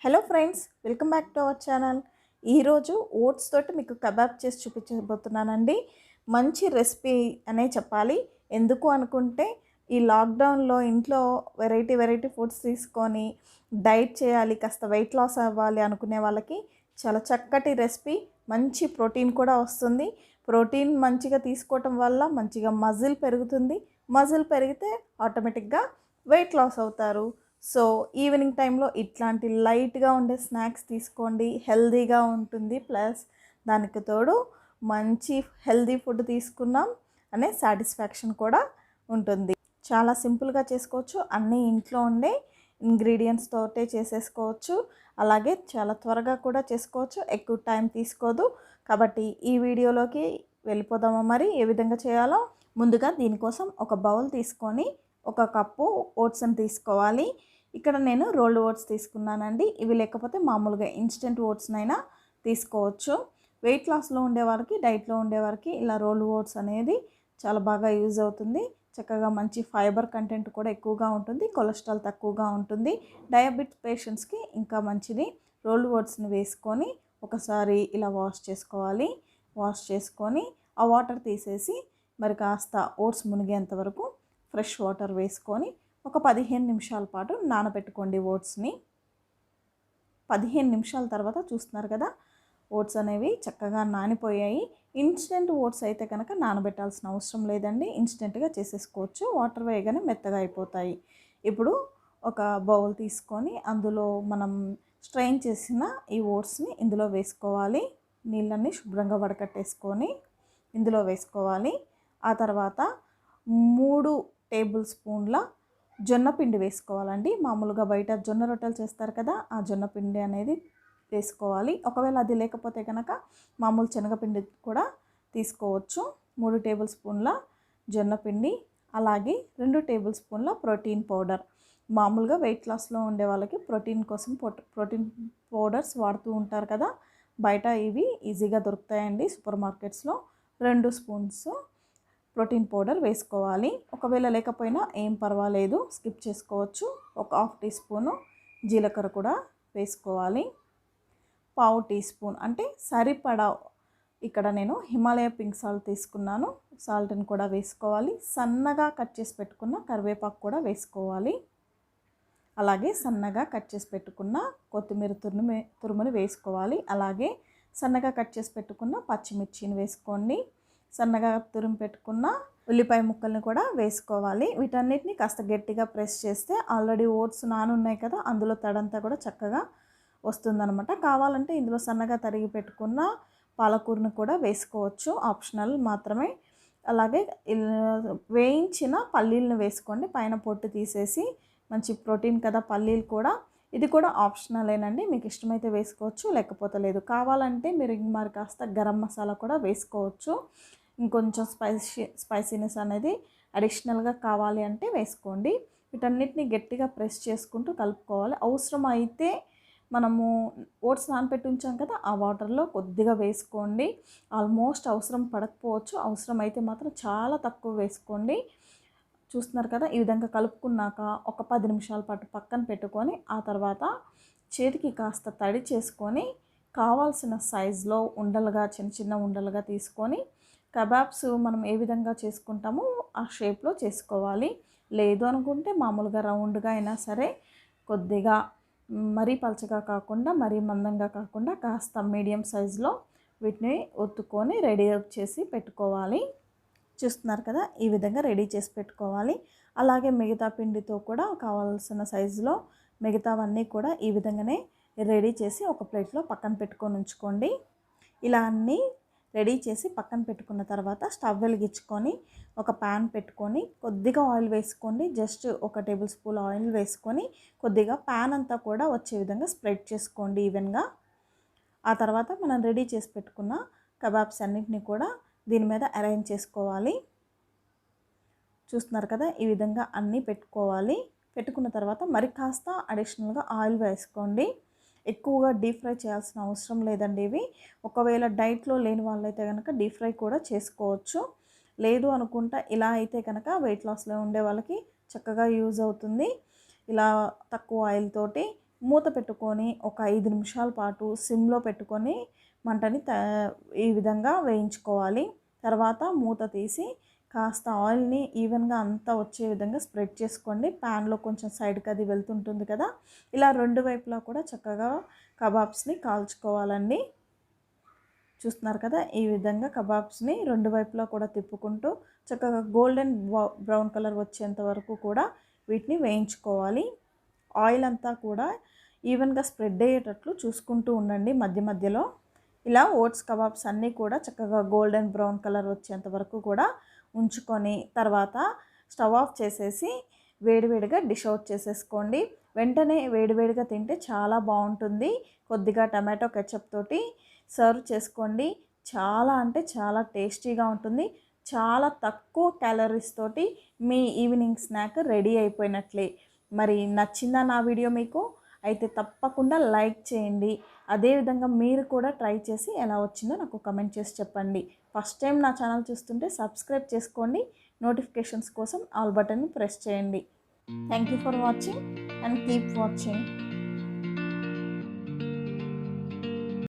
Hello friends, welcome back to our channel. ఈరోజు oats తోటి మీకు కబాబ్ చేసి చూపించబోతున్నానండి. మంచి రెసిపీ అనే చెప్పాలి. ఎందుకు అనుకుంటే ఈ లాక్డౌన్లో ఇంట్లో వెరైటీ ఫుడ్స్ తీసుకొని డైట్ చేయాలి, కాస్త వెయిట్ లాస్ అవ్వాలి అనుకునే వాళ్ళకి చాలా చక్కటి రెసిపీ. మంచి ప్రోటీన్ కూడా వస్తుంది. ప్రోటీన్ మంచిగా తీసుకోవటం వల్ల మంచిగా మజిల్ పెరుగుతుంది. మజిల్ పెరిగితే ఆటోమేటిక్గా వెయిట్ లాస్ అవుతారు. సో ఈవినింగ్ టైంలో ఇట్లాంటి లైట్గా ఉండే స్నాక్స్ తీసుకోండి, హెల్తీగా ఉంటుంది. ప్లస్ దానికి తోడు మంచి హెల్తీ ఫుడ్ తీసుకున్నాం అనే సాటిస్ఫాక్షన్ కూడా ఉంటుంది. చాలా సింపుల్గా చేసుకోవచ్చు, అన్నీ ఇంట్లో ఉండే ఇంగ్రీడియంట్స్ తోటే చేసేసుకోవచ్చు. అలాగే చాలా త్వరగా కూడా చేసుకోవచ్చు, ఎక్కువ టైం తీసుకోదు. కాబట్టి ఈ వీడియోలోకి వెళ్ళిపోదామా? మరి ఏ విధంగా చేయాలో. ముందుగా దీనికోసం ఒక బౌల్ తీసుకొని ఒక కప్పు ఓట్స్ని తీసుకోవాలి. ఇక్కడ నేను రోల్డ్ ఓట్స్ తీసుకున్నానండి. ఇవి లేకపోతే మామూలుగా ఇన్స్టెంట్ ఓట్స్నైనా తీసుకోవచ్చు. వెయిట్ లాస్లో ఉండేవారికి, డైట్లో ఉండేవారికి ఇలా రోల్డ్ ఓట్స్ అనేది చాలా బాగా యూజ్ అవుతుంది. చక్కగా మంచి ఫైబర్ కంటెంట్ కూడా ఎక్కువగా ఉంటుంది, కొలెస్ట్రాల్ తక్కువగా ఉంటుంది. డయాబెటిస్ పేషెంట్స్కి ఇంకా మంచిది. రోల్డ్ ఓట్స్ని వేసుకొని ఒకసారి ఇలా వాష్ చేసుకోవాలి. వాష్ చేసుకొని ఆ వాటర్ తీసేసి మరి కాస్త ఓట్స్ మునిగేంత వరకు ఫ్రెష్ వాటర్ వేసుకొని ఒక 15 నిమిషాల పాటు నానబెట్టుకోండి ఓట్స్ని. 15 నిమిషాల తర్వాత చూస్తున్నారు కదా, ఓట్స్ అనేవి చక్కగా నానిపోయాయి. ఇన్స్టెంట్ ఓట్స్ అయితే కనుక నానబెట్టాల్సిన అవసరం లేదండి, ఇన్స్టెంట్గా చేసేసుకోవచ్చు. వాటర్ వేయగానే మెత్తగా అయిపోతాయి. ఇప్పుడు ఒక బౌల్ తీసుకొని అందులో మనం స్ట్రెయిన్ చేసిన ఈ ఓట్స్ని ఇందులో వేసుకోవాలి. నీళ్ళన్నీ శుభ్రంగా వడకట్టేసుకొని ఇందులో వేసుకోవాలి. ఆ తర్వాత 3 టేబుల్ స్పూన్ల జొన్న పిండి వేసుకోవాలండి. మామూలుగా బయట జొన్న రొట్టెలు చేస్తారు కదా, ఆ జొన్న పిండి అనేది వేసుకోవాలి. ఒకవేళ అది లేకపోతే కనుక మామూలు శనగపిండి కూడా తీసుకోవచ్చు. 3 టేబుల్ స్పూన్ల జొన్న పిండి, అలాగే 2 టేబుల్ స్పూన్ల ప్రోటీన్ పౌడర్. మామూలుగా వెయిట్ లాస్లో ఉండే వాళ్ళకి ప్రోటీన్ కోసం ప్రోటీన్ పౌడర్స్ వాడుతూ ఉంటారు కదా, బయట ఇవి ఈజీగా దొరుకుతాయండి సూపర్ మార్కెట్స్లో. 2 స్పూన్స్ ప్రోటీన్ పౌడర్ వేసుకోవాలి. ఒకవేళ లేకపోయినా ఏం పర్వాలేదు, స్కిప్ చేసుకోవచ్చు. ఒక హాఫ్ టీ స్పూను జీలకర్ర కూడా వేసుకోవాలి. పావు టీ స్పూన్ అంటే సరిపడా, ఇక్కడ నేను హిమాలయ పింక్ సాల్ట్ తీసుకున్నాను, సాల్ట్ని కూడా వేసుకోవాలి. సన్నగా కట్ చేసి పెట్టుకున్న కరివేపాకు కూడా వేసుకోవాలి. అలాగే సన్నగా కట్ చేసి పెట్టుకున్న కొత్తిమీర తురుముని వేసుకోవాలి. అలాగే సన్నగా కట్ చేసి పెట్టుకున్న పచ్చిమిర్చిని వేసుకోండి. సన్నగా తురిమి పెట్టుకున్న ఉల్లిపాయ ముక్కల్ని కూడా వేసుకోవాలి. వీటన్నిటిని కాస్త గట్టిగా ప్రెస్ చేస్తే ఆల్రెడీ ఓట్స్ నానున్నాయి కదా, అందులో తడంతా కూడా చక్కగా వస్తుందన్నమాట. కావాలంటే ఇందులో సన్నగా తరిగి పెట్టుకున్న పాలకూరను కూడా వేసుకోవచ్చు, ఆప్షనల్ మాత్రమే. అలాగే వేయించిన పల్లీలను వేసుకోండి, పైన పొట్టు తీసేసి. మంచి ప్రోటీన్ కదా పల్లీలు కూడా. ఇది కూడా ఆప్షనలేనండి, మీకు ఇష్టమైతే వేసుకోవచ్చు, లేకపోతే లేదు. కావాలంటే మీరు మరి కాస్త గరం మసాలా కూడా వేసుకోవచ్చు. ఇంకొంచెం స్పైసీనెస్ అనేది అడిషనల్గా కావాలి అంటే వేసుకోండి. వీటన్నిటిని గట్టిగా ప్రెస్ చేసుకుంటూ కలుపుకోవాలి. అవసరం అయితే మనము ఓట్స్ నానపెట్టి ఉంచాం కదా, ఆ వాటర్లో కొద్దిగా వేసుకోండి. ఆల్మోస్ట్ అవసరం పడకపోవచ్చు, అవసరం అయితే మాత్రం చాలా తక్కువ వేసుకోండి. చూస్తున్నారు కదా, ఈ విధంగా కలుపుకున్నాక ఒక 10 నిమిషాల పాటు పక్కన పెట్టుకొని ఆ తర్వాత చేతికి కాస్త తడి చేసుకొని కావాల్సిన సైజులో ఉండలుగా, చిన్న ఉండలుగా తీసుకొని కబాబ్స్ మనం ఏ విధంగా చేసుకుంటామో ఆ షేప్లో చేసుకోవాలి. లేదు అనుకుంటే మామూలుగా రౌండ్గా అయినా సరే, కొద్దిగా మరీ పలచగా కాకుండా మరీ మందంగా కాకుండా కాస్త మీడియం సైజులో వీటిని ఒత్తుకొని రెడీ చేసి పెట్టుకోవాలి. చూస్తున్నారు కదా, ఈ విధంగా రెడీ చేసి పెట్టుకోవాలి. అలాగే మిగతా పిండితో కూడా కావాల్సిన సైజులో మిగతావన్నీ కూడా ఈ విధంగానే రెడీ చేసి ఒక ప్లేట్లో పక్కన పెట్టుకొని ఉంచుకోండి. ఇలా అన్నీ రెడీ చేసి పక్కన పెట్టుకున్న తర్వాత స్టవ్ వెలిగించుకొని ఒక ప్యాన్ పెట్టుకొని కొద్దిగా ఆయిల్ వేసుకోండి. జస్ట్ ఒక టేబుల్ స్పూన్ ఆయిల్ వేసుకొని కొద్దిగా ప్యాన్ అంతా కూడా వచ్చే విధంగా స్ప్రెడ్ చేసుకోండి ఈవెన్గా. ఆ తర్వాత మనం రెడీ చేసి పెట్టుకున్న కబాబ్స్ అన్నింటినీ కూడా దీని మీద అరేంజ్ చేసుకోవాలి. చూస్తున్నారు కదా, ఈ విధంగా అన్నీ పెట్టుకోవాలి. పెట్టుకున్న తర్వాత మరి కాస్త అడిషనల్గా ఆయిల్ వేసుకోండి. ఎక్కువగా డీప్ ఫ్రై చేయాల్సిన అవసరం లేదండి ఇవి. ఒకవేళ డైట్లో లేని వాళ్ళైతే కనుక డీప్ ఫ్రై కూడా చేసుకోవచ్చు. లేదు అనుకుంటా ఇలా అయితే కనుక వెయిట్ లాస్లో ఉండే వాళ్ళకి చక్కగా యూజ్ అవుతుంది. ఇలా తక్కువ ఆయిల్ తోటి మూత పెట్టుకొని ఒక 5 నిమిషాల పాటు సిమ్లో పెట్టుకొని మంటని ఈ విధంగా వేయించుకోవాలి. తర్వాత మూత తీసి కాస్త ఆయిల్ని ఈవెన్గా అంతా వచ్చే విధంగా స్ప్రెడ్ చేసుకోండి. ప్యాన్లో కొంచెం సైడ్కి అది వెళ్తుంటుంది కదా, ఇలా రెండు వైపులా కూడా చక్కగా కబాబ్స్ని కాల్చుకోవాలండి. చూస్తున్నారు కదా, ఈ విధంగా కబాబ్స్ని రెండు వైపులా కూడా తిప్పుకుంటూ చక్కగా గోల్డెన్ బ్రౌన్ కలర్ వచ్చేంత వరకు కూడా వీటిని వేయించుకోవాలి. ఆయిల్ అంతా కూడా ఈవెన్గా స్ప్రెడ్ అయ్యేటట్లు చూసుకుంటూ ఉండండి మధ్య మధ్యలో. ఇలా ఓట్స్ కబాబ్స్ అన్నీ కూడా చక్కగా గోల్డెన్ బ్రౌన్ కలర్ వచ్చేంత వరకు కూడా ఉంచుకొని తర్వాత స్టవ్ ఆఫ్ చేసేసి వేడివేడిగా డిష్ అవుట్ చేసేసుకోండి. వెంటనే వేడివేడిగా తింటే చాలా బాగుంటుంది. కొద్దిగా టమాటో కెచప్ తోటి సర్వ్ చేసుకోండి. చాలా అంటే చాలా టేస్టీగా ఉంటుంది. చాలా తక్కువ క్యాలరీస్ తోటి మీ ఈవినింగ్ స్నాక్ రెడీ అయిపోయినట్లే. మరి నచ్చిందా నా వీడియో మీకు? అయితే తప్పకుండా లైక్ చేయండి. అదేవిధంగా మీరు కూడా ట్రై చేసి ఎలా వచ్చిందో నాకు కమెంట్ చేసి చెప్పండి. ఫస్ట్ టైం నా ఛానల్ చూస్తుంటే సబ్స్క్రైబ్ చేసుకోండి. నోటిఫికేషన్స్ కోసం ఆల్ బటన్ని ప్రెస్ చేయండి. Thank you for watching and keep watching.